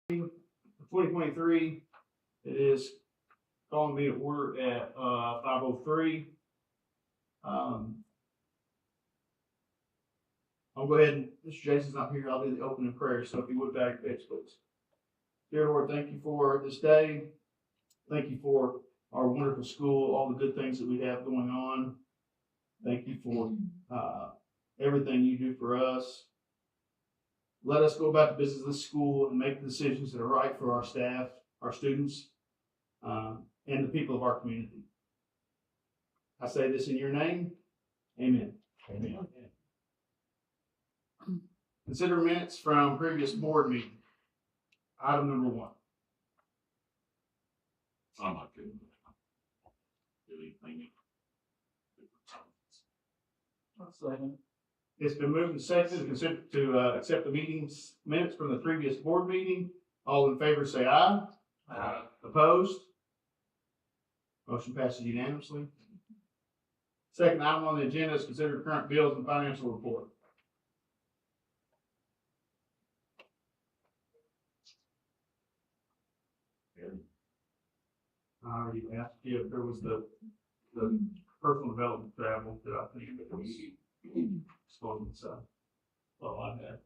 2023, it is calling me to order at 5:03. I'll go ahead and, Mr. Jason's not here, I'll do the opening prayer, so if you would back your face, please. Dear Lord, thank you for this day. Thank you for our wonderful school, all the good things that we have going on. Thank you for everything you do for us. Let us go about the business of this school and make the decisions that are right for our staff, our students, and the people of our community. I say this in your name. Amen. Amen. Consider minutes from previous board meeting. Item number 1. I'm not good. Really thinking. It's been moved and seconded to consider to accept the meeting's minutes from the previous board meeting. All in favor say aye. Aye. Opposed? Motion passes unanimously. Second item on the agenda is consider current bills and financial report. I already asked you if there was the personal development travel that I think that we spoken, so. Well, I had.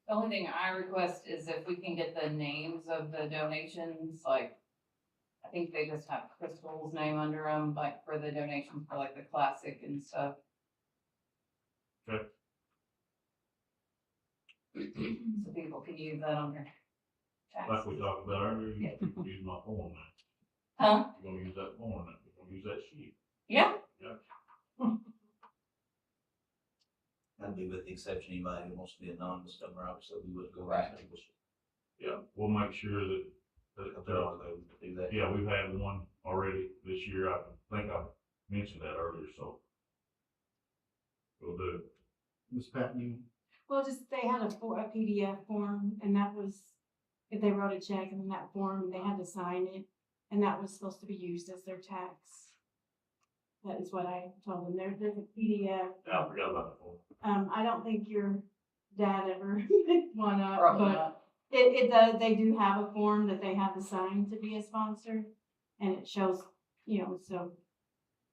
The only thing I request is if we can get the names of the donations, like, I think they just have Crystal's name under them, like, for the donations for like the classic and stuff. Okay. So people can use that on their Like taxes. we talked about earlier, you Yeah. can use my form now. Huh? You're gonna use that form now. You're gonna use that sheet. Yeah, That'd be with the exception of anybody who wants to be anonymous, donor, obviously we wouldn't go Right. around people. Yeah, we'll make sure that, They're all able to do that. yeah, we've had one already this year. I think I mentioned that earlier, so. We'll do it. Ms. Patton, you Well, just, they had a PDF form, and that was, if they wrote a check and that form, they had to sign it, and that was supposed to be used as their tax. That is what I told them, there's a PDF, I forgot about the form. I don't think your dad ever picked one up, probably but not. it does, they do have a form that they have to sign to be a sponsor, and it shows, so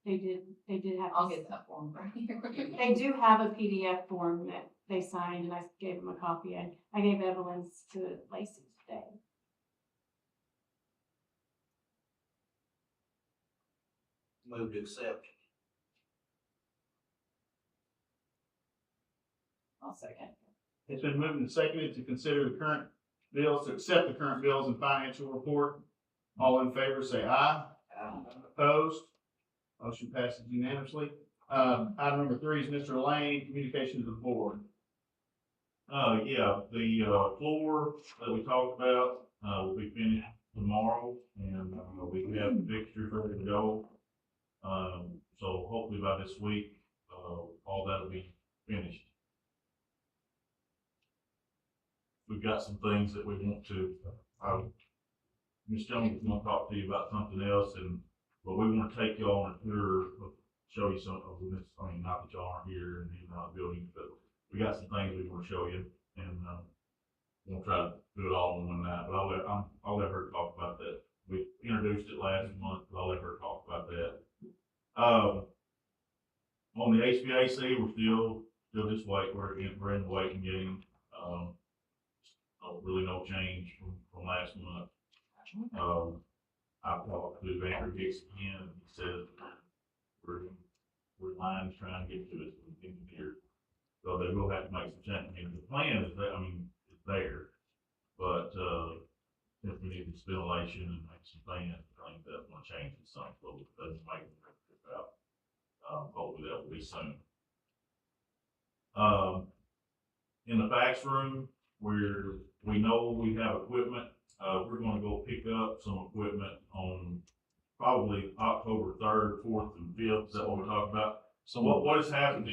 they did have. I'll to get that form right here. They do have a PDF form that they signed, and I gave them a copy. I gave Evelyn's to Lacey today. Move to accept. I'll second. It's been moved and seconded to consider the current bills, to accept the current bills and financial report. All in favor say aye. Opposed? Motion passes unanimously. Item number 3 is Mr. Lane, communication to the board. Yeah, the floor that we talked about, will be finished tomorrow, and, we have the fixtures ready to go. So hopefully by this week, all that'll be finished. We've got some things that we want to, Ms. Jones is gonna talk to you about something else, but we wanna take you on a tour, show you some of this, not that y'all aren't here and the building, but we got some things we wanna show you, and, we'll try to do it all in one night, but I'll let her talk about that. We introduced it last month, but I'll let her talk about that. On the HVAC, we're still just waiting, we're in the waiting game. Really no change from last month. I talked to Andrew Hicks again, and he said we're in line trying to get to it with the engineer. So they will have to make some changes. The plan is that, it's there, but, if we need this ventilation and make some things, I think that's gonna change it some, so it doesn't make it out. Hopefully that will be soon. In the fax room, we know we have equipment. We're gonna go pick up some equipment on probably October 3rd, 4th, and 5th. Is that what we're talking about? So what has happened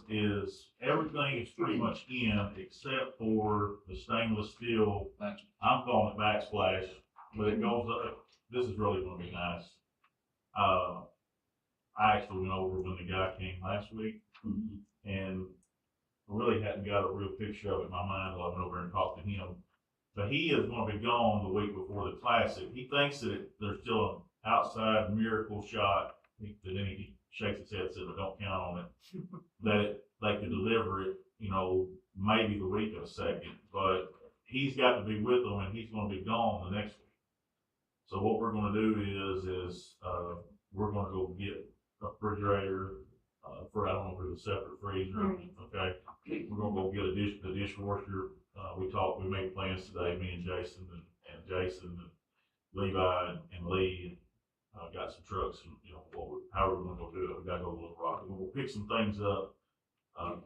is everything is pretty much in except for the stainless steel. I'm calling it backsplash, but it goes up. This is really gonna be nice. I actually went over when the guy came last week, and I really hadn't got a real picture of it in my mind until I went over and talked to him. But he is gonna be gone the week before the Classic. He thinks that there's still an outside miracle shot, that then he shakes his head and says, "I don't count on it," that they could deliver it, you know, maybe the week of the second, but he's got to be with them and he's gonna be gone the next week. So what we're gonna do is we're gonna go get a refrigerator, for, I don't know if there's a separate freezer, Right. okay? We're gonna go get the dishwasher. We made plans today, me and Jason and Jason and Levi and Lee, got some trucks and, you know, however we're gonna go do it. We gotta go to Little Rock. We'll pick some things up.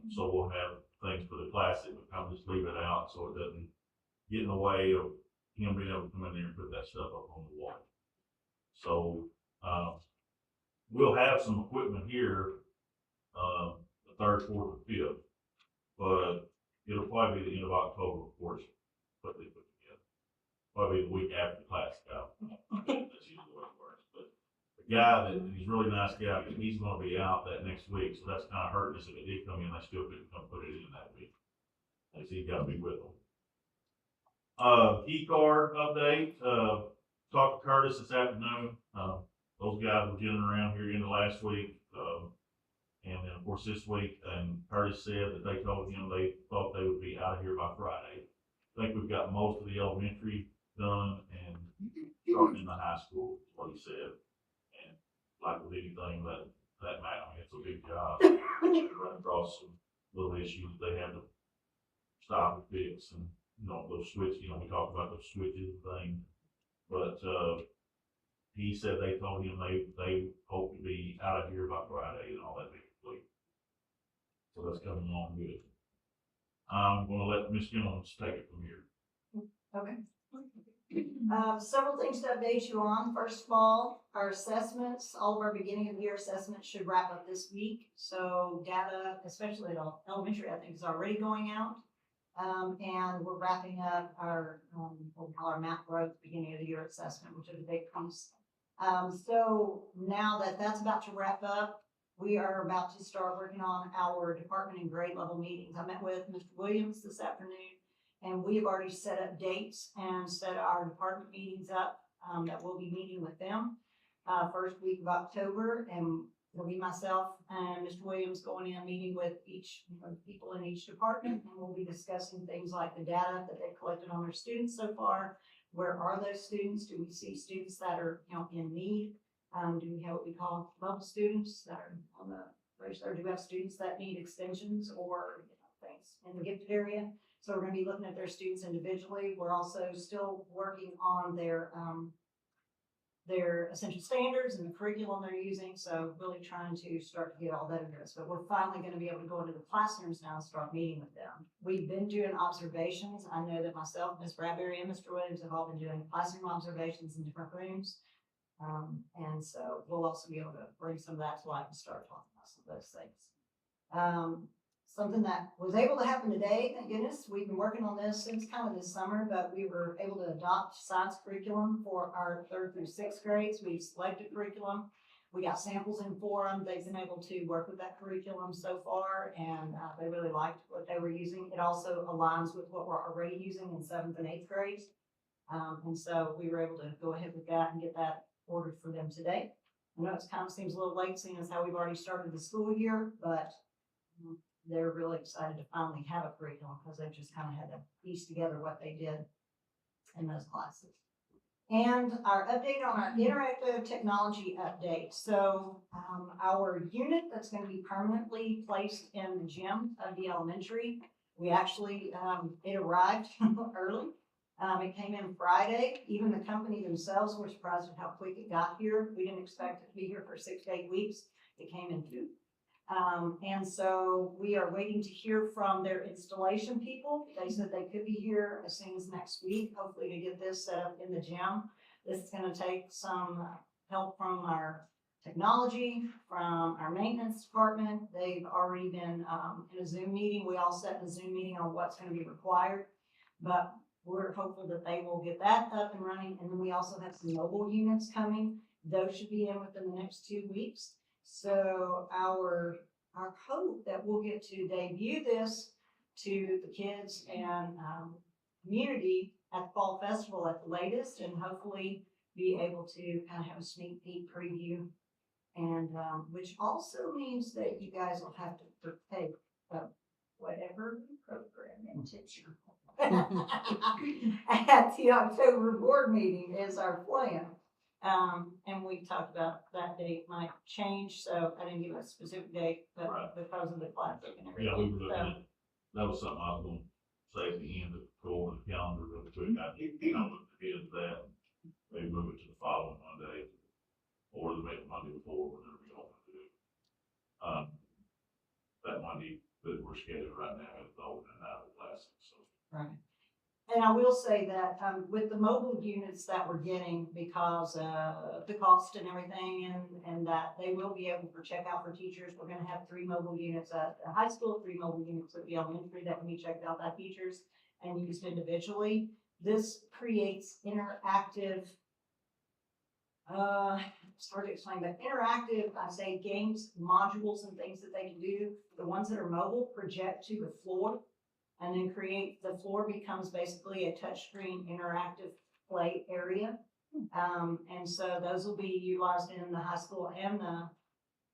So we'll have things for the Classic, but I'll just leave it out so it doesn't get in the way of him being able to come in there and put that stuff up on the wall. So, we'll have some equipment here, the 3rd, 4th, and 5th, but it'll probably be the end of October before it's put together. Probably the week after the Classic out. That's usually the way it works, but the guy he's a really nice guy, but he's gonna be out that next week, so that's kinda hurting us. If it did come in, I still couldn't come put it in that week. Cause he's gotta be with them. E-card update, talked to Curtis this afternoon. Those guys were getting around here in the last week. And then of course this week, and Curtis said that they told him they thought they would be out of here by Friday. I think we've got most of the elementary done and starting in the high school, is what he said. And like with anything that matter, I mean, it's a big job. Run across some little issues they had to stop and fix, and you know, those switches, you know, we talked about those switches and things. But he said they told him they hope to be out of here by Friday and all that be complete. So that's coming along good. I'm gonna let Ms. Jones take it from here. Okay. Several things to update you on. First of all, our assessments, all of our beginning of the year assessments should wrap up this week. So data, especially at elementary, I think is already going out. And we're wrapping up our, what we call our math growth beginning of the year assessment, which is a big piece. So now that that's about to wrap up, we are about to start working on our department and grade level meetings. I met with Mr. Williams this afternoon, and we have already set up dates and set our department meetings up, that we'll be meeting with them, first week of October, and it'll be myself and Mr. Williams going in, meeting with each people in each department, and we'll be discussing things like the data that they've collected on their students so far. Where are those students? Do we see students that are, you know, in need? Do we have what we call level students that are on the register? Do we have students that need extensions or, you know, things in the gifted area? So we're going to be looking at their students individually. We're also still working on their essential standards and the curriculum they're using. So really trying to start to get all that addressed. But we're finally going to be able to go into the classrooms now and start meeting with them. We've been doing observations. I know that myself, Ms. Bradbury, and Mr. Williams have all been doing classroom observations in different rooms. And so we'll also be able to bring some of that to life and start talking about some of those things. Something that was able to happen today, thank goodness. We've been working on this since kind of this summer, but we were able to adopt science curriculum for our 3rd through 6th grades. We've selected curriculum. We got samples in for them. They've been able to work with that curriculum so far, and they really liked what they were using. It also aligns with what we're already using in 7th and 8th grades. And so we were able to go ahead with that and get that ordered for them today. I know it kind of seems a little late seeing as how we've already started the school year, but they're really excited to finally have a curriculum because they've just kind of had to piece together what they did in those classes. And our update on our interactive technology update. So our unit that's going to be permanently placed in the gym of the elementary, we actually, it arrived early. It came in Friday. Even the company themselves were surprised at how quick it got here. We didn't expect it to be here for 6 to 8 weeks. It came in 2. And so we are waiting to hear from their installation people. They said they could be here as soon as next week, hopefully to get this set up in the gym. This is going to take some help from our technology, from our maintenance department. They've already been in a Zoom meeting. We all set in a Zoom meeting on what's going to be required, but we're hopeful that they will get that up and running. And then we also have some mobile units coming. Those should be in within the next 2 weeks. So our hope that we'll get to debut this to the kids and, community at the Fall Festival at the latest, and hopefully be able to kind of have a sneak peek preview. And, which also means that you guys will have to partake of whatever programming at the October board meeting is our plan. And we talked about that date might change, so I didn't give a specific date, but Right. because of the classic and Yeah, we were everything. looking So, at, that was something I was gonna say at the end of go on the calendar real quick. I think, I looked ahead of that. Maybe move it to the following Monday or the Monday before, whatever we all want to do. That Monday that we're scheduled right now is the opening night of the classic, so. right. And I will say that, with the mobile units that we're getting, because of the cost and everything, and that they will be able for checkout for teachers, we're gonna have 3 mobile units at the high school, 3 mobile units at the elementary that can be checked out by teachers and used individually. This creates interactive, it's hard to explain, but interactive, I say games, modules and things that they can do. The ones that are mobile project to the floor and then the floor becomes basically a touchscreen interactive play area. And so those will be utilized in the high school and the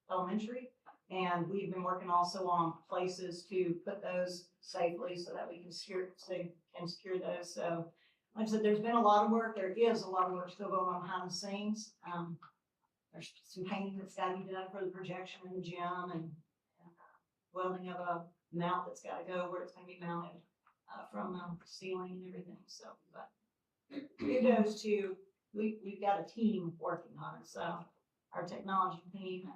elementary. And we've been working also on places to put those safely so that we can secure those. So like I said, there's been a lot of work. There is a lot of work still going on behind the scenes. There's some painting that's got to be done for the projection in the gym, and welding of a mount that's got to go where it's going to be mounted from the ceiling and everything. So, but kudos to, we've got a team working on it. So our technology team,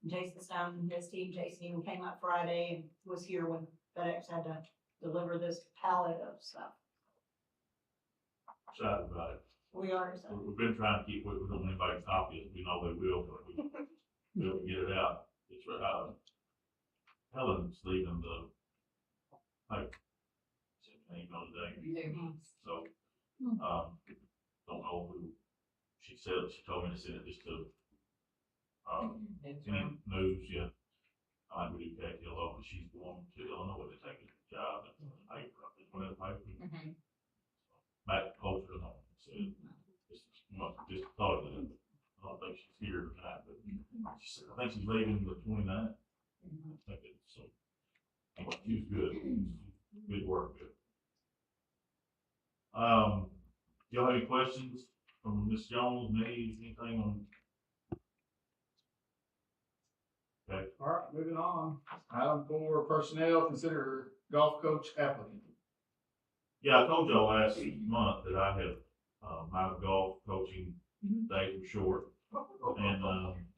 Jason Stone and his team, Jason even came up Friday and was here when FedEx had to deliver this pallet of stuff. Excited about it. We are excited. We've been trying to keep, we don't want anybody to copy it, we know they will, but we'll get it out. It's, Helen's leaving the, like, ain't gonna today, so, don't know who, she told me to send it just to, any news, yeah. I would do Kathy alone, but she's going to Illinois to take a job at the paper, one of the papers. Back closer to home, so just thought of that. I don't think she's here tonight, but I think she's leaving the 29th. So, anyway, she was good. Good work, good. Y'all have any questions from Ms. Jones, me, anything on? Okay. All right, moving on. Item 4, personnel, consider golf coach applicant. Yeah, I told y'all last month that I had, my golf coaching days were short. And,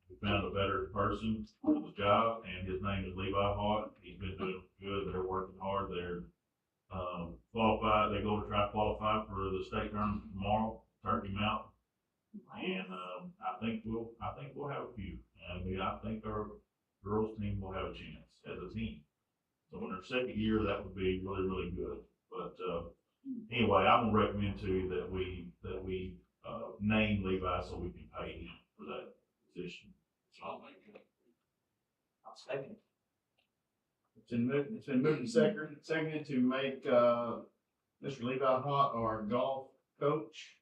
we found a better person for the job, and his name is Levi Hart. He's been doing good. They're working hard. They're, qualified. They go to try to qualify for the state tournament tomorrow, Turkey Mountain. And, I think we'll have a few. And I think our girls team will have a chance as a team. So in their second year, that would be really, really good. But, anyway, I'm gonna recommend to you that we name Levi so we can pay him for that position. So I'll make it. I'll second it. It's been moved and seconded to make, Mr. Levi Hott our golf coach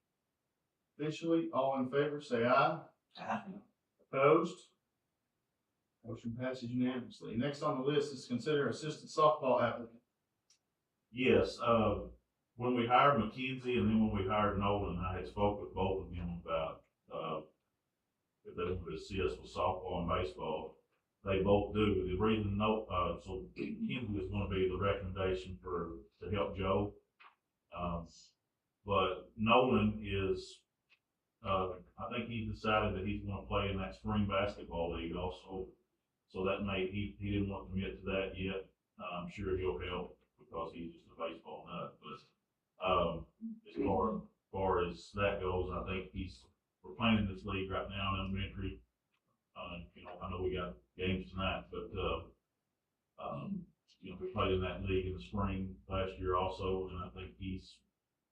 officially. All in favor, say aye. Opposed? Motion passes unanimously. Next on the list is consider assistant softball applicant. Yes, when we hired McKenzie and then when we hired Nolan, I had spoke with both of them about, if they wanted to see us with softball and baseball. They both do. The reason so McKenzie is gonna be the recommendation to help Joe. But Nolan is, I think he decided that he's gonna play in that spring basketball league also. So that he didn't want to commit to that yet. I'm sure he'll help because he's just a baseball nut, but, as far as that goes, I think we're playing in this league right now in elementary. I know we got games tonight, but, we played in that league in the spring last year also, and I think he's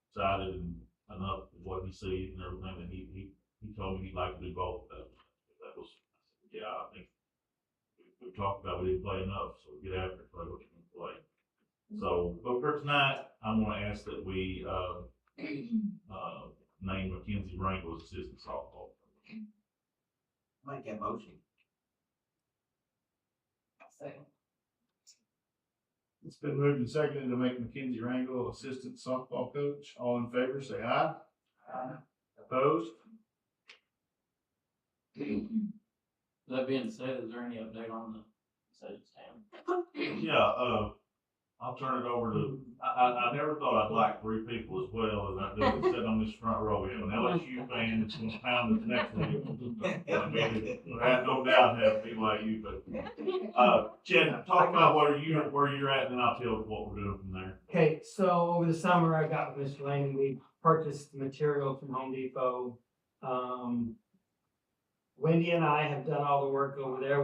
excited and enough with what he sees and everything that he told me he'd like to do both of them. That was, yeah, I think we've talked about we didn't play enough, so get after it, play what you can play. So, but for tonight, I'm gonna ask that we, name Mackenzie Wrangle as assistant softball. Make that motion. So, It's been moved and seconded to make Mackenzie Rangel assistant softball coach. All in favor, say aye. Aye. Opposed? That being said, is there any update on the concession stand? Yeah, I'll turn it over to, I never thought I'd like three people as well as I do, sitting on this front row. We have an LSU fan that's gonna pound us next week. I mean, I have no doubt have people like you, but, Chad, talk about where you're at, and then I'll tell you what we're doing from there. Okay, so over the summer, I got with Mr. Lane, we purchased material from Home Depot. Wendy and I have done all the work over there.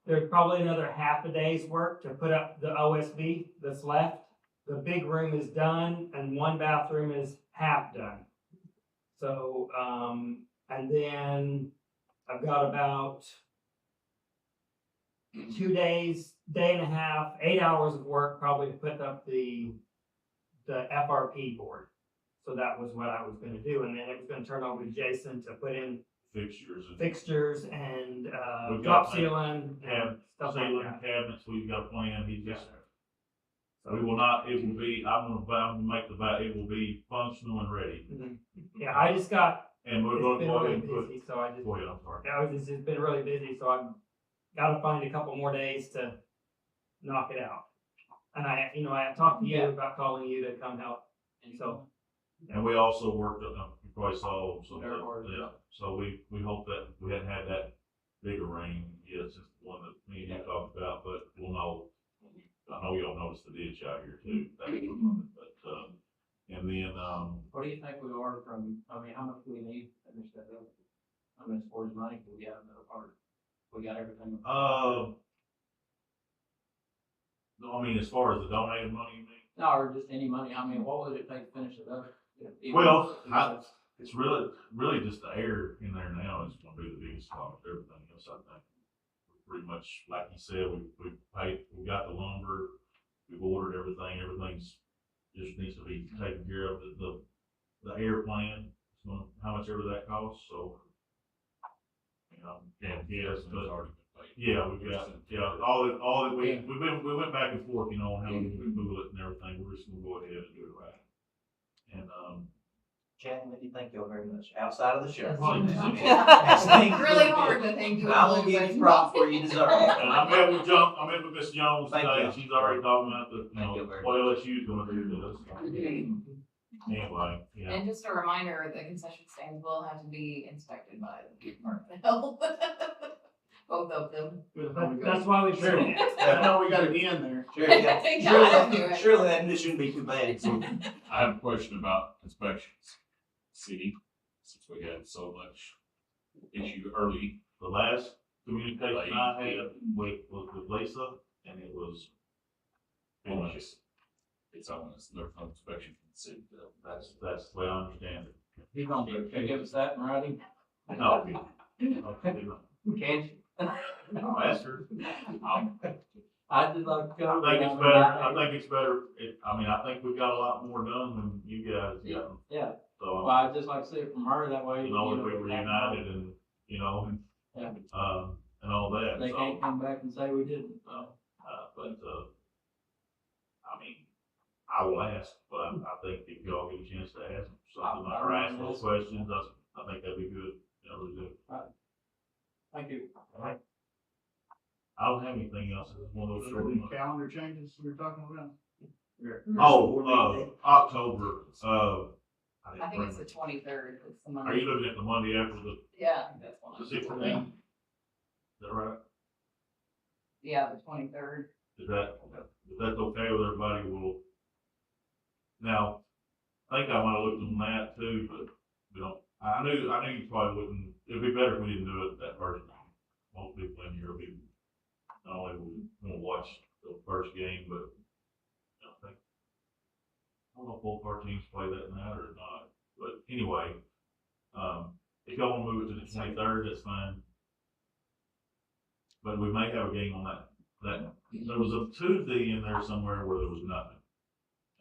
There's probably another half a day's work to put up the OSB that's left. The big room is done and one bathroom is half done. So, and then I've got about 2 days, day and a half, 8 hours of work probably to put up the FRP board. So that was what I was gonna do, and then it was gonna turn over to Jason to put in Fixtures and and, We've drop got ceiling cab- and stuff like ceiling that. cabinets, we've got a plan, he just, So, we will not, it will be, I'm gonna make it will be functional and ready. mhm. Yeah, I just got, And we're it's gonna been go ahead really and put, busy, so I just, go ahead, I'm sorry. it's just been really busy, so I've gotta find a couple more days to knock it out. And I talked to you Yeah. about calling you to come help, so. And we also worked on, you probably saw, so, There was. yeah, so we hope that we hadn't had that bigger rain yet since the one that me and you talked about, but we'll know. I know y'all noticed the ditch out here too, but, and then, What do you think we are from, how much do we need to finish that up? I mean, as far as money, do we have another part? We got everything. I mean, as far as the donated money, you mean? No, or just any money, I mean, what would it take to finish it up? Well, it's really just the air in there now is gonna be the biggest cost. Everything else, I think, pretty much, like you said, we paid, we got the lumber, we've ordered everything, everything's just needs to be taken care of. The air plan, how much ever that costs, so. And yes, but, yeah, we got, all that we went back and forth, on how we would cool it and everything. We're just gonna go ahead and do it right. And, Chad, Wendy, thank you all very much. Outside of the show. It's really hard to think. I will give you props where you deserve it. And I met with Miss Jones Thank today, you. she's already talking about Thank you very what LSU's gonna do to us. Anyway, yeah, And just a reminder, the concession stands will have to be inspected by the Department of Health. Both of them. That's why we Sure. put it. I know we got it in there. Sure, yeah. Gotta do it. Surely that shouldn't be too bad. So, I have a question about inspections. City, since we had so much issue early, the last communication I had was with Lisa, and it was finished. it's on this, their phone inspection from the city. That's the way I understand it. You gonna give us that in writing? No, Can't you? I'll ask her. I'd just like to go. I think it's better, I think we've got a lot more done than you guys got. Yeah, So, well, I'd just like to see it from her, that way. if we were united and, Yeah. and all that, They so. can't come back and say we didn't. I will ask, but I think if y'all get a chance to ask something like, or ask those questions, I think that'd be good, really do. Thank you. I don't have anything else, it's one of those short ones. Calendar changes we were talking about. Oh, October, I think it's the 23rd. It's the are Monday. you looking at the Monday after the Yeah, I think that's one. the 16th? Is that right? Yeah, the 23rd. If that's okay with everybody, now, I think I might have looked on that too, but we don't, I knew you probably wouldn't, it'd be better if we didn't do it that first game. Most people in here will be, not only will want to watch the first game, but I don't know if both our teams play that night or not, but anyway, if y'all want to move it to the 23rd, that's fine. but we may have a game on that, there was a Tuesday in there somewhere where there was nothing.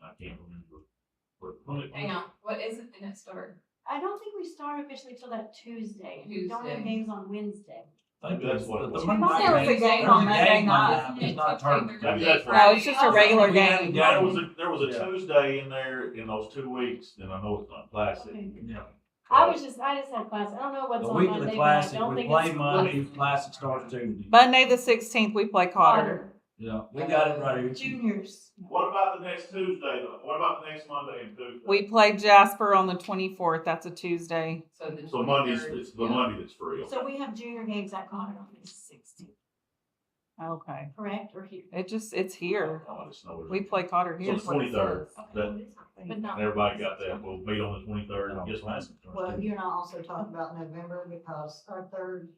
I can't remember. Hang on, what is it, didn't it start? I don't think we start officially till that Tuesday. We don't have Tuesday. games on Wednesday. Maybe that's what it was. I thought there was a game on Monday night. It's not a tournament. Maybe that's what- No, it's just a regular We had a game. There was a Yeah. Tuesday in there in those 2 weeks, and I know it's not classic. Okay. Yeah. I just had class. I don't know what's The on week of Monday, the but I classic, don't we think play it's. Monday, classic starts Tuesday. Monday the 16th, we play Cotter. Yeah, we got it right here. Juniors. What about the next Tuesday though? What about the next Monday and Tuesday? We play Jasper on the 24th. That's a Tuesday. So the So Monday's, 23rd, it's the yeah. Monday that's free. So we have junior games at Cotter on the 16th, Okay. correct, or here? It's here. Oh, I just know it. We play Cotter So here. the 23rd, that, But and not. everybody got that, we'll meet on the 23rd, and guess what? Well, you and I also talked about November because our third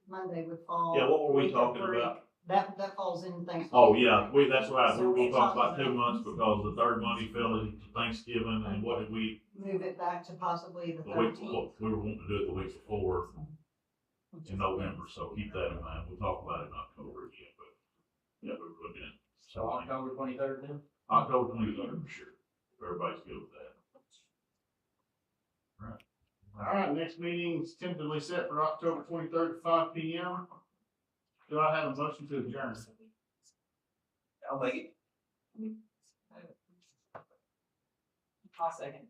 Monday would fall. Yeah, what were we week of talking break. about? That falls in Thanksgiving. Oh, yeah, that's right, we So were we gonna talk talked about 2 about- months because the third Monday fell into Thanksgiving, and what did we, Move it back to possibly the the week 13th. before, we were wanting to do it the week before in November, so keep that in mind, we'll talk about it in October again, but, yeah, we were looking at. So October 23rd then? October 23rd, for sure, if everybody's good with that. All right, next meeting's tentatively set for October 23rd at 5 PM. Do I have a motion to adjourn? I'll make it. I'll second.